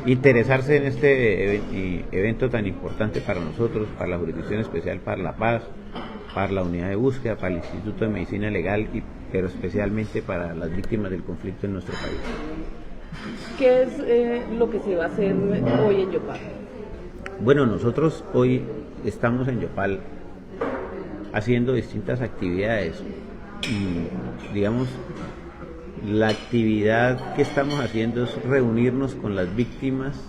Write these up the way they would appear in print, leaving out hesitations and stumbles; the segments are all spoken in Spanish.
interesarse en este evento tan importante para nosotros, para la Jurisdicción Especial para la Paz, para la Unidad de Búsqueda, para el Instituto de Medicina Legal, pero especialmente para las víctimas del conflicto en nuestro país. ¿Qué es lo que se va a hacer hoy en Yopal? Bueno, nosotros hoy estamos en Yopal haciendo distintas actividades y, digamos, la actividad que estamos haciendo es reunirnos con las víctimas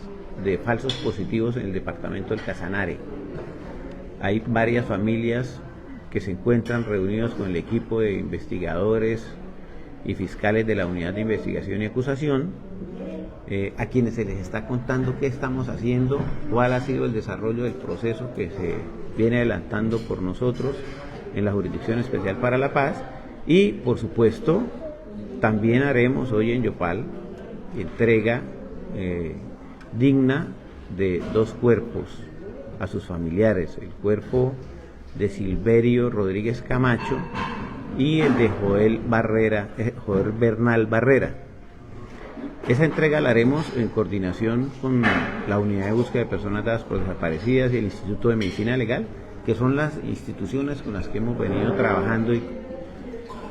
de falsos positivos en el departamento del Casanare. Hay varias familias que se encuentran reunidos con el equipo de investigadores y fiscales de la Unidad de Investigación y Acusación, a quienes se les está contando qué estamos haciendo, cuál ha sido el desarrollo del proceso que se viene adelantando por nosotros en la Jurisdicción Especial para la Paz, y por supuesto también haremos hoy en Yopal entrega digna de 2 cuerpos a sus familiares, el cuerpo de Silverio Rodríguez Camacho y el de Joel Bernal Barrera. Esa entrega la haremos en coordinación con la Unidad de Búsqueda de Personas Dadas por Desaparecidas y el Instituto de Medicina Legal, que son las instituciones con las que hemos venido trabajando y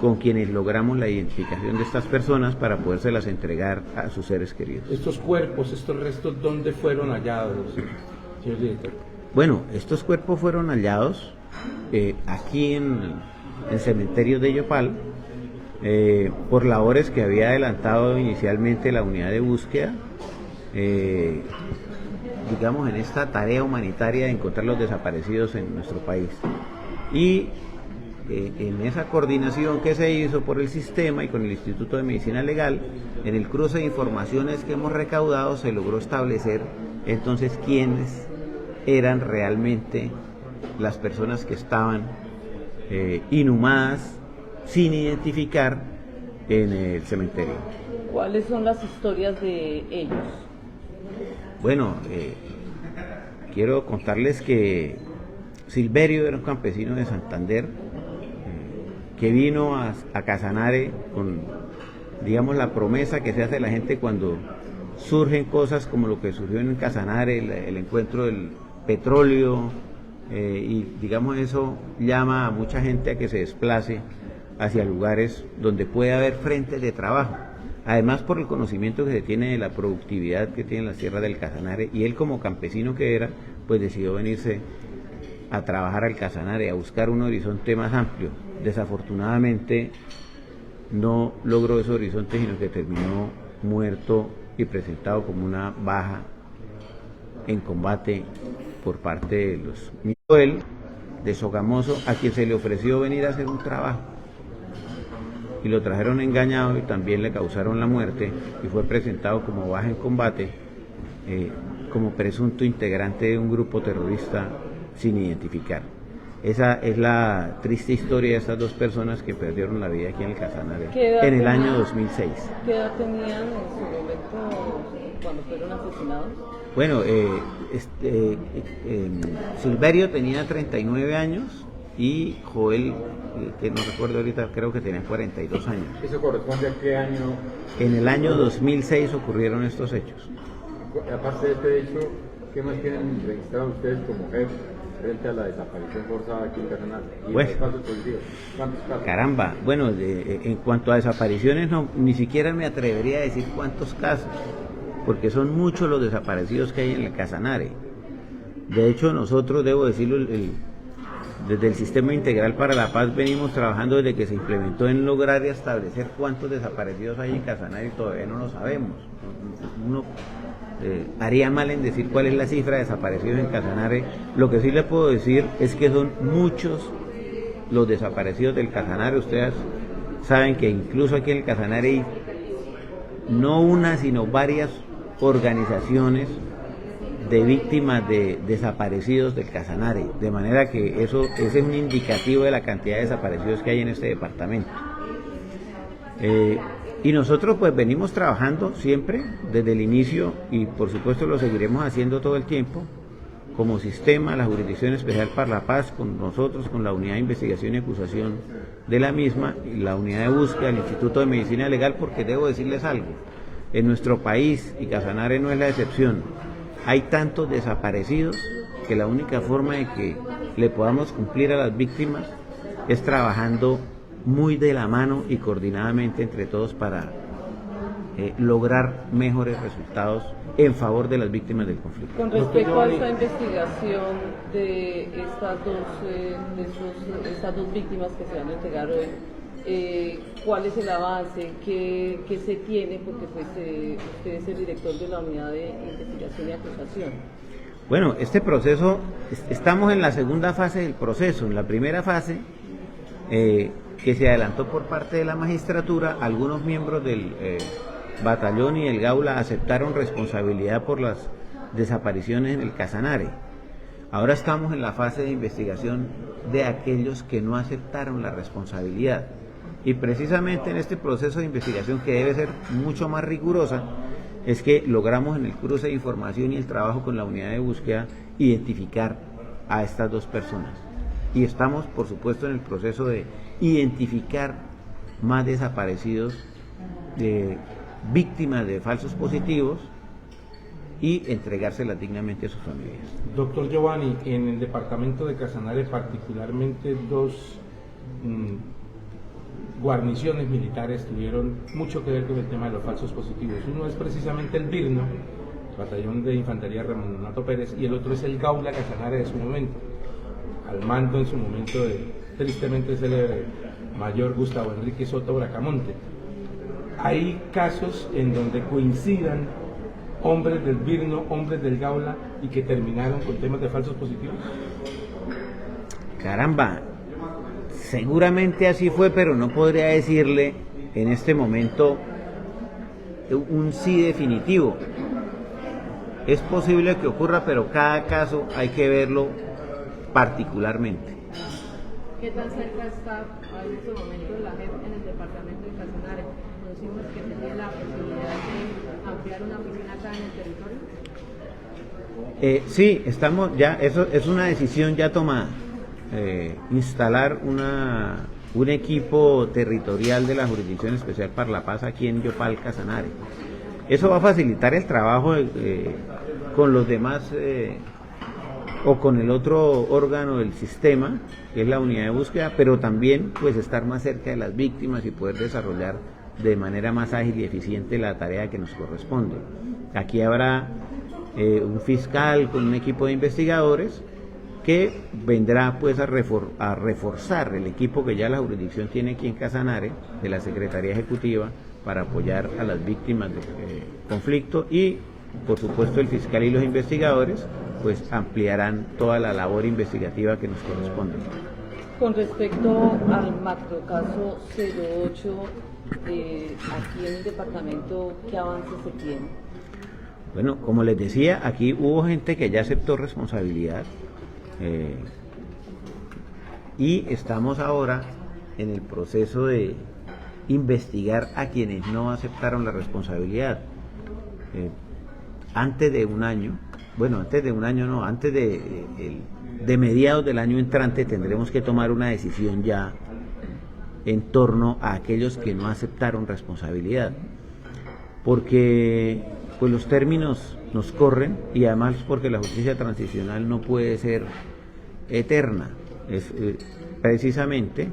con quienes logramos la identificación de estas personas para podérselas entregar a sus seres queridos. Estos cuerpos, estos restos, ¿dónde fueron hallados, señor director? Bueno, estos cuerpos fueron hallados aquí en el cementerio de Yopal, por labores que había adelantado inicialmente la unidad de búsqueda, digamos, en esta tarea humanitaria de encontrar los desaparecidos en nuestro país. Y en esa coordinación que se hizo por el sistema y con el Instituto de Medicina Legal, en el cruce de informaciones que hemos recaudado, se logró establecer entonces quiénes eran realmente las personas que estaban inhumadas sin identificar en el cementerio. ¿Cuáles son las historias de ellos? Bueno, quiero contarles que Silverio era un campesino de Santander que vino a Casanare con, digamos, la promesa que se hace a la gente cuando surgen cosas como lo que surgió en Casanare, el encuentro del petróleo, y digamos eso llama a mucha gente a que se desplace hacia lugares donde puede haber frentes de trabajo. Además, por el conocimiento que se tiene de la productividad que tienen las tierras del Casanare, y él como campesino que era, pues decidió venirse a trabajar al Casanare, a buscar un horizonte más amplio. Desafortunadamente no logró ese horizonte, sino que terminó muerto y presentado como una baja en combate por parte de los Miguel de Sogamoso, a quien se le ofreció venir a hacer un trabajo y lo trajeron engañado y también le causaron la muerte, y fue presentado como baja en combate, como presunto integrante de un grupo terrorista sin identificar. Esa es la triste historia de estas 2 personas que perdieron la vida aquí en el Casanare en el año 2006. ¿Qué edad tenían en su momento cuando fueron asesinados? Bueno, Silverio tenía 39 años y Joel, que no recuerdo ahorita, creo que tenía 42 años. ¿Eso corresponde a qué año? En el año 2006 ocurrieron estos hechos. Aparte de este hecho, ¿qué más tienen registrado ustedes como jefe frente a la desaparición forzada aquí en Casanare? ¿Y Pues, los casos positivos? ¿Cuántos casos? Caramba, bueno, en cuanto a desapariciones, no, ni siquiera me atrevería a decir cuántos casos, porque son muchos los desaparecidos que hay en el Casanare. De hecho, nosotros, debo decirlo, desde el Sistema Integral para la Paz venimos trabajando desde que se implementó en lograr y establecer cuántos desaparecidos hay en Casanare, y todavía no lo sabemos. Uno haría mal en decir cuál es la cifra de desaparecidos en Casanare. Lo que sí le puedo decir es que son muchos los desaparecidos del Casanare. Ustedes saben que incluso aquí en el Casanare hay no una, sino varias organizaciones de víctimas de desaparecidos del Casanare, de manera que ese es un indicativo de la cantidad de desaparecidos que hay en este departamento. Y nosotros pues venimos trabajando siempre desde el inicio, y por supuesto lo seguiremos haciendo todo el tiempo, como sistema, la Jurisdicción Especial para la Paz, con nosotros, con la Unidad de Investigación y Acusación de la misma, y la Unidad de Búsqueda, el Instituto de Medicina Legal, porque debo decirles algo, en nuestro país, y Casanare no es la excepción, hay tantos desaparecidos que la única forma de que le podamos cumplir a las víctimas es trabajando muy de la mano y coordinadamente entre todos para lograr mejores resultados en favor de las víctimas del conflicto. Con respecto a esta investigación de estas dos víctimas que se van a entregar hoy, ¿cuál es el avance? ¿Qué se tiene? Porque pues, usted es el director de la Unidad de Investigación y Acusación. Bueno, este proceso, estamos en la segunda fase del proceso. En la primera fase, que se adelantó por parte de la magistratura, algunos miembros del batallón y el Gaula aceptaron responsabilidad por las desapariciones en el Casanare. Ahora estamos en la fase de investigación de aquellos que no aceptaron la responsabilidad. Y precisamente en este proceso de investigación, que debe ser mucho más rigurosa, es que logramos en el cruce de información y el trabajo con la unidad de búsqueda identificar a estas dos personas. Y estamos, por supuesto, en el proceso de identificar más desaparecidos, víctimas de falsos positivos, y entregárselas dignamente a sus familias. Doctor Giovanni, en el departamento de Casanare particularmente dos guarniciones militares tuvieron mucho que ver con el tema de los falsos positivos. Uno es precisamente el Virno, batallón de infantería Ramón Donato Pérez, y el otro es el Gaula Casanare de su momento, al mando en su momento de tristemente célebre mayor Gustavo Enrique Soto Bracamonte. Hay casos en donde coincidan hombres del Virno, hombres del Gaula, y que terminaron con temas de falsos positivos. Caramba, seguramente así fue, pero no podría decirle en este momento un sí definitivo. Es posible que ocurra, pero cada caso hay que verlo particularmente. ¿Qué tan cerca está en este momento la JEP en el departamento de Casanare? Conocimos que tenía la posibilidad de ampliar una oficina acá en el territorio. Sí, estamos ya, eso es una decisión ya tomada. Instalar un equipo territorial de la Jurisdicción Especial para la Paz aquí en Yopal, Casanare. Eso va a facilitar el trabajo con los demás o con el otro órgano del sistema, que es la unidad de búsqueda, pero también pues estar más cerca de las víctimas y poder desarrollar de manera más ágil y eficiente la tarea que nos corresponde. Aquí habrá un fiscal con un equipo de investigadores que vendrá pues a reforzar el equipo que ya la jurisdicción tiene aquí en Casanare, de la Secretaría Ejecutiva, para apoyar a las víctimas del conflicto, y por supuesto el fiscal y los investigadores pues ampliarán toda la labor investigativa que nos corresponde. Con respecto al macrocaso 08, aquí en el departamento, ¿qué avances se tiene? Bueno, como les decía, aquí hubo gente que ya aceptó responsabilidad, y estamos ahora en el proceso de investigar a quienes no aceptaron la responsabilidad. Antes de un año no, antes de mediados del año entrante tendremos que tomar una decisión ya en torno a aquellos que no aceptaron responsabilidad, porque pues los términos nos corren, y además porque la justicia transicional no puede ser eterna. Es precisamente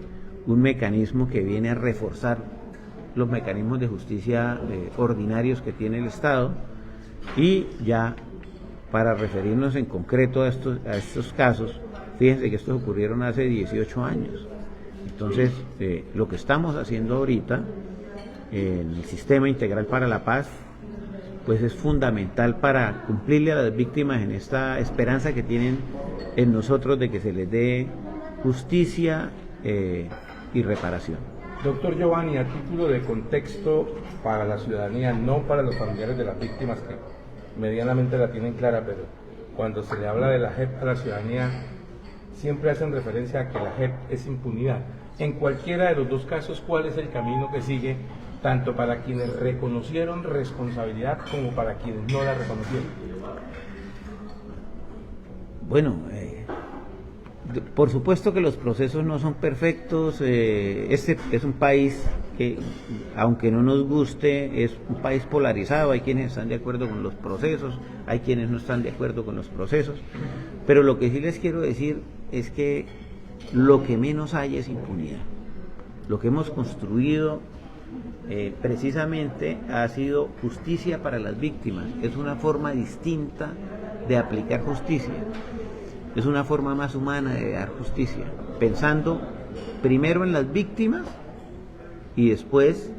un mecanismo que viene a reforzar los mecanismos de justicia ordinarios que tiene el Estado. Y ya para referirnos en concreto a estos casos, fíjense que estos ocurrieron hace 18 años. Entonces, lo que estamos haciendo ahorita en el Sistema Integral para la Paz, pues es fundamental para cumplirle a las víctimas en esta esperanza que tienen en nosotros de que se les dé justicia y reparación. Doctor Giovanni, a título de contexto para la ciudadanía, no para los familiares de las víctimas que medianamente la tienen clara, pero cuando se le habla de la JEP a la ciudadanía, siempre hacen referencia a que la JEP es impunidad. En cualquiera de los dos casos, ¿cuál es el camino que sigue, tanto para quienes reconocieron responsabilidad como para quienes no la reconocieron? Bueno, Por supuesto que los procesos no son perfectos. Este es un país que, aunque no nos guste, es un país polarizado. Hay quienes están de acuerdo con los procesos, hay quienes no están de acuerdo con los procesos. Pero lo que sí les quiero decir es que lo que menos hay es impunidad. Lo que hemos construido precisamente ha sido justicia para las víctimas. Es una forma distinta de aplicar justicia. Es una forma más humana de dar justicia, pensando primero en las víctimas y después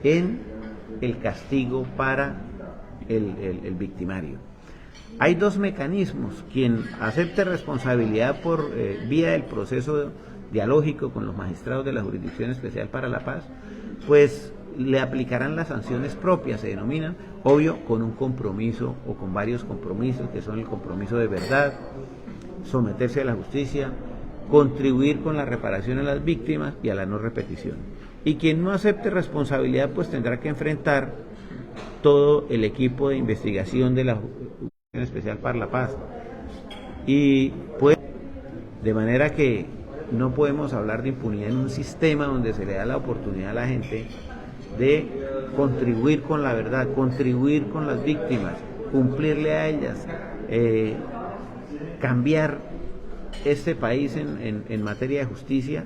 en el castigo para el victimario. Hay dos mecanismos: quien acepte responsabilidad por vía del proceso dialógico con los magistrados de la Jurisdicción Especial para la Paz, pues le aplicarán las sanciones propias, se denominan, obvio, con un compromiso o con varios compromisos, que son el compromiso de verdad, someterse a la justicia, contribuir con la reparación a las víctimas y a la no repetición. Y quien no acepte responsabilidad, pues tendrá que enfrentar todo el equipo de investigación de la Jurisdicción Especial para la Paz. Y pues, de manera que no podemos hablar de impunidad en un sistema donde se le da la oportunidad a la gente de contribuir con la verdad, contribuir con las víctimas, cumplirle a ellas, cambiar este país en materia de justicia,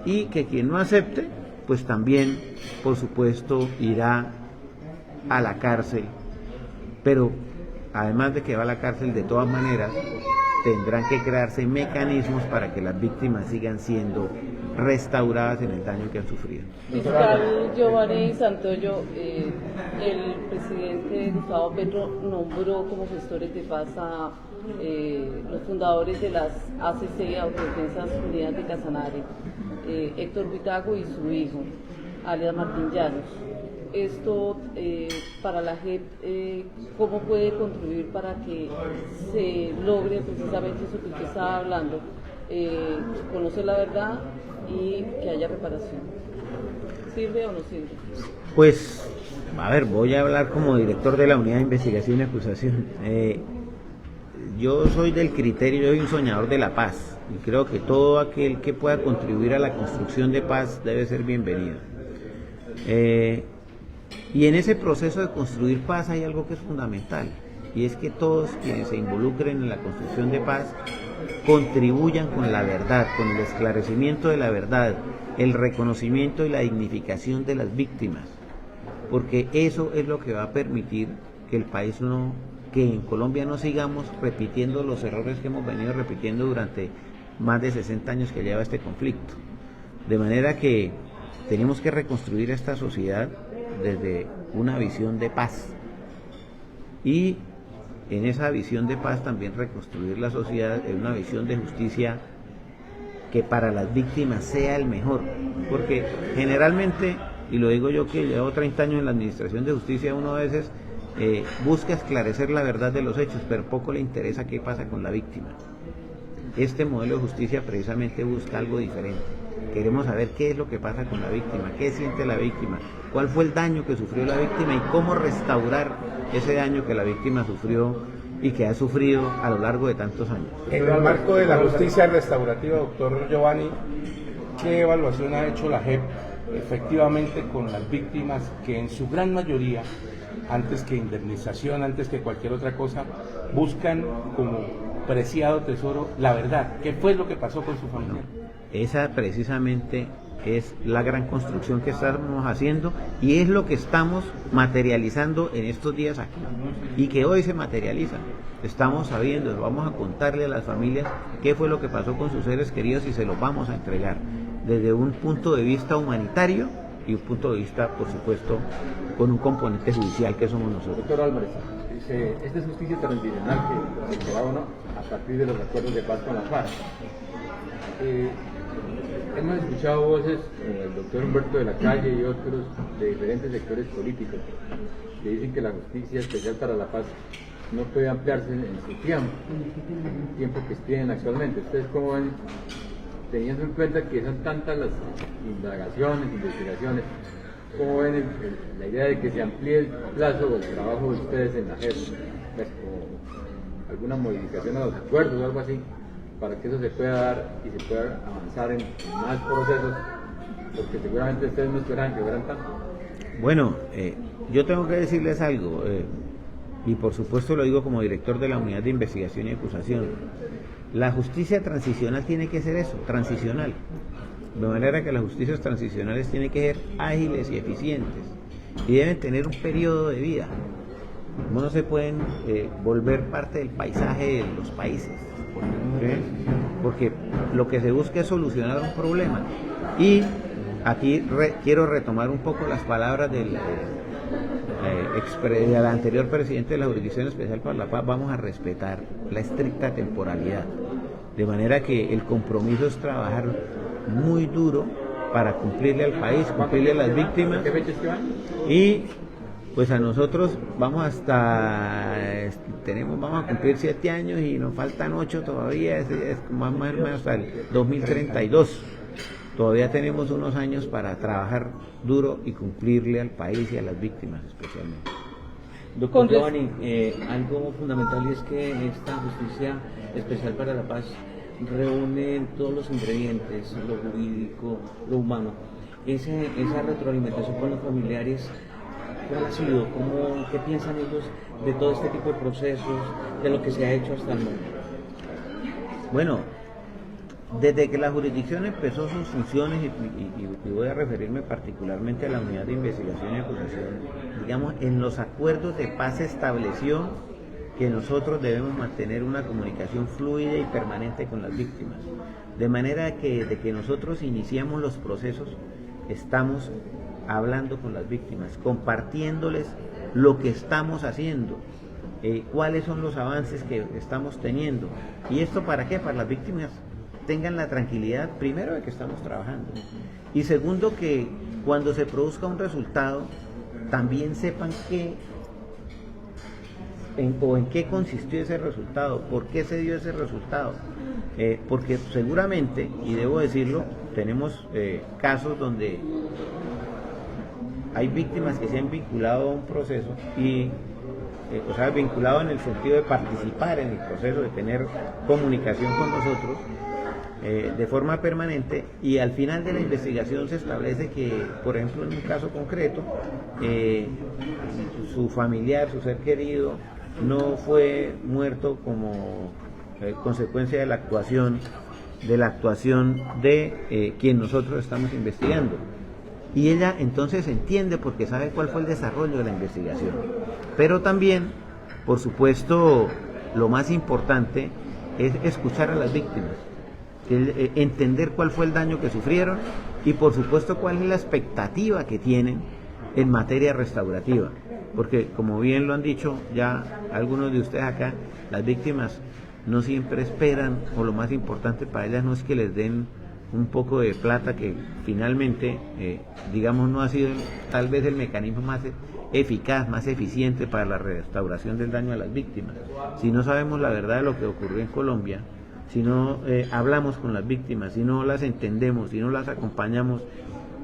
y que quien no acepte, pues también, por supuesto, irá a la cárcel. Pero además de que va a la cárcel, de todas maneras, tendrán que crearse mecanismos para que las víctimas sigan siendo restauradas en el daño que han sufrido. Fiscal Giovanni Santoyo, el presidente Gustavo Petro nombró como gestores de paz a los fundadores de las ACC, Autodefensas Unidas de Casanare, Héctor Buitrago y su hijo, alias Martín Llanos. Esto para la JEP, ¿cómo puede contribuir para que se logre precisamente eso que usted estaba hablando, conocer la verdad y que haya reparación? ¿Sirve o no sirve? Pues, a ver, voy a hablar como director de la Unidad de Investigación y Acusación. Yo soy del criterio, yo soy un soñador de la paz, y creo que todo aquel que pueda contribuir a la construcción de paz debe ser bienvenido. Y en ese proceso de construir paz hay algo que es fundamental, y es que todos quienes se involucren en la construcción de paz contribuyan con la verdad, con el esclarecimiento de la verdad, el reconocimiento y la dignificación de las víctimas, porque eso es lo que va a permitir que el país que en Colombia no sigamos repitiendo los errores que hemos venido repitiendo durante más de 60 años que lleva este conflicto. De manera que tenemos que reconstruir esta sociedad desde una visión de paz, y en esa visión de paz también reconstruir la sociedad en una visión de justicia que para las víctimas sea el mejor, porque generalmente, y lo digo yo que llevo 30 años en la administración de justicia, uno a veces busca esclarecer la verdad de los hechos, pero poco le interesa qué pasa con la víctima. Este modelo de justicia precisamente busca algo diferente. Queremos saber qué es lo que pasa con la víctima, qué siente la víctima, cuál fue el daño que sufrió la víctima y cómo restaurar ese daño que la víctima sufrió y que ha sufrido a lo largo de tantos años. En el marco de la justicia restaurativa, doctor Giovanni, ¿qué evaluación ha hecho la JEP efectivamente con las víctimas que en su gran mayoría, antes que indemnización, antes que cualquier otra cosa, buscan como preciado tesoro la verdad? ¿Qué fue lo que pasó con su familia? Esa precisamente es la gran construcción que estamos haciendo, y es lo que estamos materializando en estos días aquí, y que hoy se materializa. Estamos sabiendo, vamos a contarle a las familias qué fue lo que pasó con sus seres queridos, y se los vamos a entregar desde un punto de vista humanitario y un punto de vista, por supuesto, con un componente judicial que somos nosotros. Doctor Álvarez, esta es justicia transicional que se da uno a partir de los acuerdos de paz con la FARC. Hemos escuchado voces como el doctor Humberto de la Calle y otros de diferentes sectores políticos que dicen que la justicia especial para la paz no puede ampliarse en su tiempo, el tiempo que tienen actualmente. ¿Ustedes cómo ven, teniendo en cuenta que son tantas las indagaciones, investigaciones, cómo ven la idea de que se amplíe el plazo del trabajo de ustedes en la JEP, pues, o alguna modificación a los acuerdos o algo así? para que eso se pueda dar y se pueda avanzar en más procesos, porque seguramente ustedes no esperaban que fueran tanto. Bueno, yo tengo que decirles algo, y por supuesto lo digo como director de la Unidad de Investigación y Acusación. La justicia transicional tiene que ser eso, transicional. De manera que las justicias transicionales tienen que ser ágiles y eficientes y deben tener un periodo de vida. No se pueden volver parte del paisaje de los países, ¿sí? Porque lo que se busca es solucionar un problema. Y aquí quiero retomar un poco las palabras del anterior presidente de la Jurisdicción Especial para la Paz. Vamos a respetar la estricta temporalidad, de manera que el compromiso es trabajar muy duro para cumplirle al país, cumplirle a las víctimas. ¿Qué fecha es que van? Y pues a nosotros vamos a cumplir 7 años y nos faltan 8 todavía, es más o menos hasta el 2032. Todavía tenemos unos años para trabajar duro y cumplirle al país y a las víctimas especialmente. Doctor Giovanni, algo fundamental es que esta justicia especial para la paz reúne todos los ingredientes, lo jurídico, lo humano. Esa retroalimentación con los familiares, ¿cuál ha sido? ¿Qué piensan ellos de todo este tipo de procesos, de lo que se ha hecho hasta el momento? Bueno, desde que la jurisdicción empezó sus funciones, y voy a referirme particularmente a la Unidad de Investigación y Acusación, digamos, en los acuerdos de paz se estableció que nosotros debemos mantener una comunicación fluida y permanente con las víctimas. De manera que desde que nosotros iniciamos los procesos, estamos hablando con las víctimas, compartiéndoles lo que estamos haciendo, cuáles son los avances que estamos teniendo. ¿Y esto para qué? Para las víctimas tengan la tranquilidad, primero, de que estamos trabajando, y segundo, que cuando se produzca un resultado, también sepan en qué consistió ese resultado, por qué se dio ese resultado, porque seguramente, y debo decirlo, tenemos casos donde hay víctimas que se han vinculado a un proceso y vinculado en el sentido de participar en el proceso, de tener comunicación con nosotros de forma permanente, y al final de la investigación se establece que, por ejemplo, en un caso concreto, su familiar, su ser querido, no fue muerto como consecuencia de la actuación de quien nosotros estamos investigando. Y ella entonces entiende, porque sabe cuál fue el desarrollo de la investigación. Pero también, por supuesto, lo más importante es escuchar a las víctimas, entender cuál fue el daño que sufrieron y, por supuesto, cuál es la expectativa que tienen en materia restaurativa. Porque, como bien lo han dicho ya algunos de ustedes acá, las víctimas no siempre esperan, o lo más importante para ellas no es que les den un poco de plata, que finalmente, digamos, no ha sido tal vez el mecanismo más eficaz, más eficiente para la restauración del daño a las víctimas. Si no sabemos la verdad de lo que ocurrió en Colombia, si no hablamos con las víctimas, si no las entendemos, si no las acompañamos,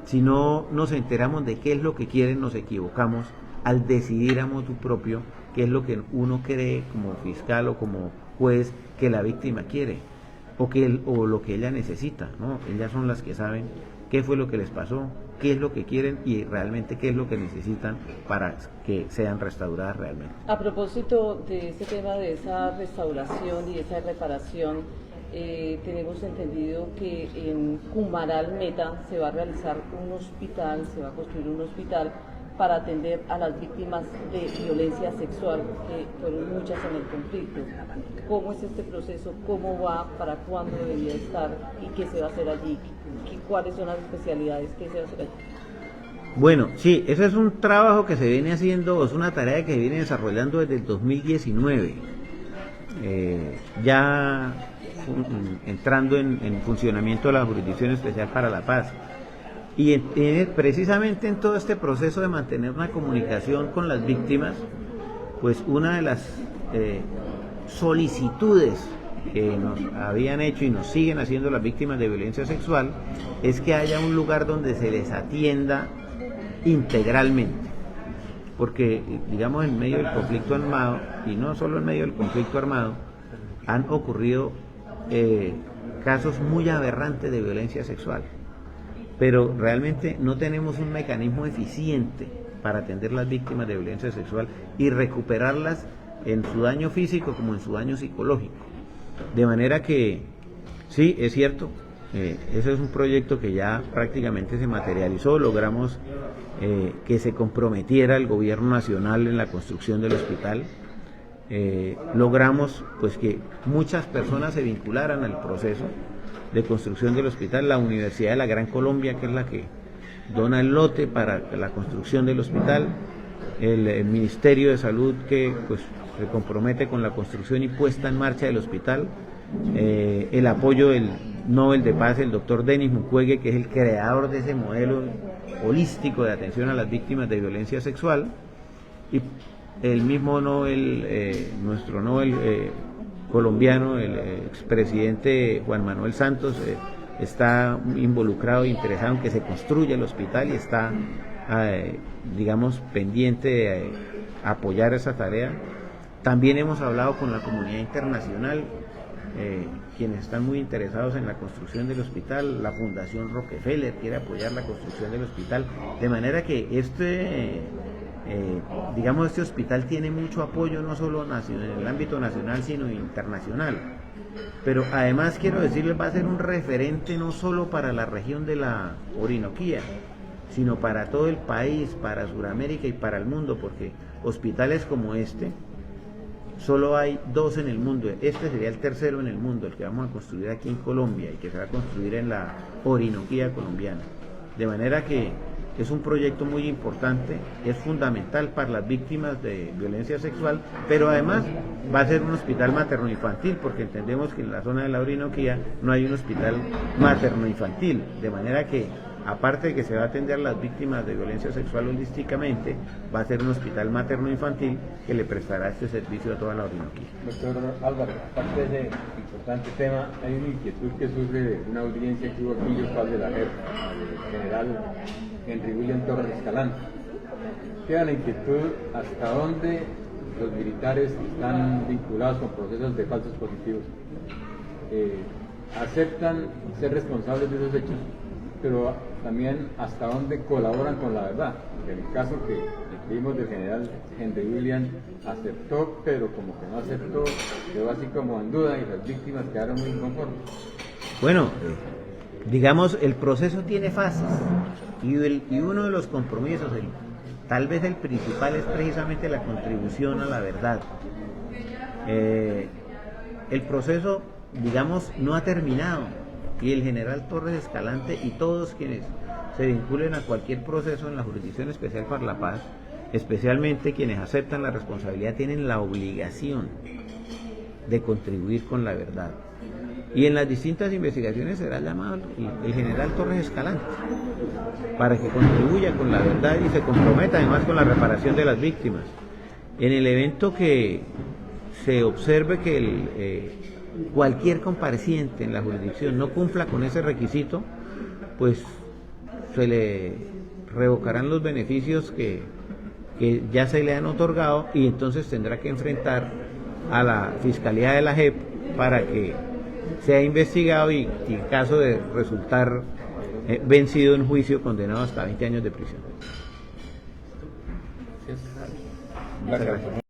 si no nos enteramos de qué es lo que quieren, nos equivocamos al decidir a motu propio qué es lo que uno cree como fiscal o como juez que la víctima quiere, o lo que ella necesita, ¿no? Ellas son las que saben qué fue lo que les pasó, qué es lo que quieren y realmente qué es lo que necesitan para que sean restauradas realmente. A propósito de ese tema de esa restauración y esa reparación, tenemos entendido que en Cumaral Meta se va a realizar un hospital, se va a construir un hospital para atender a las víctimas de violencia sexual, que fueron muchas en el conflicto. ¿Cómo es este proceso? ¿Cómo va? ¿Para cuándo debería estar? ¿Y qué se va a hacer allí? ¿Cuáles son las especialidades que se va a hacer allí? Bueno, sí, ese es un trabajo que se viene haciendo, es una tarea que se viene desarrollando desde el 2019, ya entrando en funcionamiento la Jurisdicción Especial para la Paz. Y precisamente en todo este proceso de mantener una comunicación con las víctimas, pues una de las solicitudes que nos habían hecho y nos siguen haciendo las víctimas de violencia sexual es que haya un lugar donde se les atienda integralmente, porque, digamos, en medio del conflicto armado, y no solo en medio del conflicto armado, han ocurrido casos muy aberrantes de violencia sexual, pero realmente no tenemos un mecanismo eficiente para atender las víctimas de violencia sexual y recuperarlas en su daño físico como en su daño psicológico. De manera que, sí, es cierto, ese es un proyecto que ya prácticamente se materializó, logramos que se comprometiera el gobierno nacional en la construcción del hospital, logramos pues que muchas personas se vincularan al proceso de construcción del hospital. La Universidad de la Gran Colombia, que es la que dona el lote para la construcción del hospital, el Ministerio de Salud, que pues se compromete con la construcción y puesta en marcha del hospital, el apoyo del Nobel de Paz, el doctor Denis Mukwege, que es el creador de ese modelo holístico de atención a las víctimas de violencia sexual, y el mismo Nobel, nuestro Nobel colombiano, el expresidente Juan Manuel Santos, está involucrado e interesado en que se construya el hospital y está, digamos, pendiente de apoyar esa tarea. También hemos hablado con la comunidad internacional, quienes están muy interesados en la construcción del hospital. La Fundación Rockefeller quiere apoyar la construcción del hospital, de manera que este hospital tiene mucho apoyo, no solo en el ámbito nacional, sino internacional. Pero además quiero decirles, va a ser un referente no solo para la región de la Orinoquía, sino para todo el país, para Sudamérica y para el mundo, porque hospitales como este solo hay 2 en el mundo. Este sería el tercero en el mundo, el que vamos a construir aquí en Colombia y que se va a construir en la Orinoquía colombiana. De manera que es un proyecto muy importante, es fundamental para las víctimas de violencia sexual, pero además va a ser un hospital materno-infantil, porque entendemos que en la zona de la Orinoquía no hay un hospital materno-infantil, de manera que, aparte de que se va a atender a las víctimas de violencia sexual holísticamente, va a ser un hospital materno-infantil que le prestará este servicio a toda la Orinoquía. Doctor Álvaro, aparte de ese importante tema, hay una inquietud que surge de una audiencia que hubo aquí en Yopal de la JEP, al general Henry William Torres Escalante. Queda la inquietud hasta dónde los militares que están vinculados con procesos de falsos positivos aceptan ser responsables de esos hechos, pero también hasta dónde colaboran con la verdad. En el caso que vimos del general Henry William, aceptó, pero como que no aceptó, quedó así como en duda y las víctimas quedaron muy inconformes. Bueno, digamos, el proceso tiene fases y uno de los compromisos, tal vez el principal, es precisamente la contribución a la verdad. El proceso, digamos, no ha terminado y el general Torres Escalante y todos quienes se vinculen a cualquier proceso en la Jurisdicción Especial para la Paz, especialmente quienes aceptan la responsabilidad, tienen la obligación de contribuir con la verdad. Y en las distintas investigaciones será llamado el general Torres Escalante para que contribuya con la verdad y se comprometa además con la reparación de las víctimas. En el evento que se observe que cualquier compareciente en la jurisdicción no cumpla con ese requisito, pues se le revocarán los beneficios que ya se le han otorgado y entonces tendrá que enfrentar a la Fiscalía de la JEP para que sea investigado y en caso de resultar vencido en juicio, condenado hasta 20 años de prisión. Gracias.